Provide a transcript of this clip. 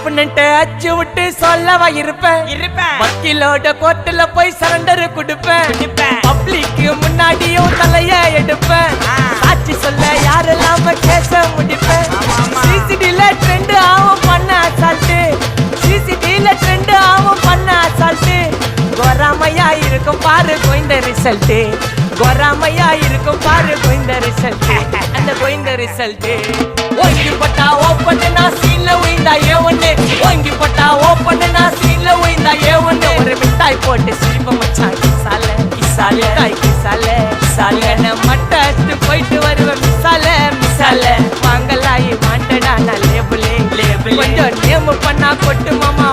அப்புன்னுட்டு அச்சு விட்டு சொல்லவா இருப்பேன் வக்கீலோட கோர்ட்டுல போய் சரண்டர் கொடுப்பேன் பப்ளிக்கு முன்னாடியும் தலைய எடுப்பேன் சாட்சி சொல்ல யாரெல்லாம கேச முடிப்பேன் சிசிடில ட்ரெண்ட் ஆகும் பண்ண அசால்ட்டு சிசிடில ட்ரெண்ட் ஆகும் பண்ண அசால்ட்டு கோராமையா இருக்கும் பாரு கோய்ந்த ரிசல்ட் கோராமையா இருக்கும் பாரு கோய்ந்த ரிசல்ட் அந்த கோய்ந்த ரிசல்ட் ஓங்கி பட்டா ஓப்பன் நான் சீன்ல உயிந்தா ஒண்ணு ஓங்கி பட்டா ஓப்பன் நான் சீன்ல உயிந்தா ஒண்ணு ஒரு மிட்டாய் போட்டு சிரிப்ப மச்சான் கிசால கிசால காய் கிசால கிசால மட்டத்து போயிட்டு வருவேன் மிசால மிசால வாங்கலாயி வாண்டடா நான் லேபிளே லேபிள் கொஞ்சம் நேம் பண்ணா கொட்டு மாமா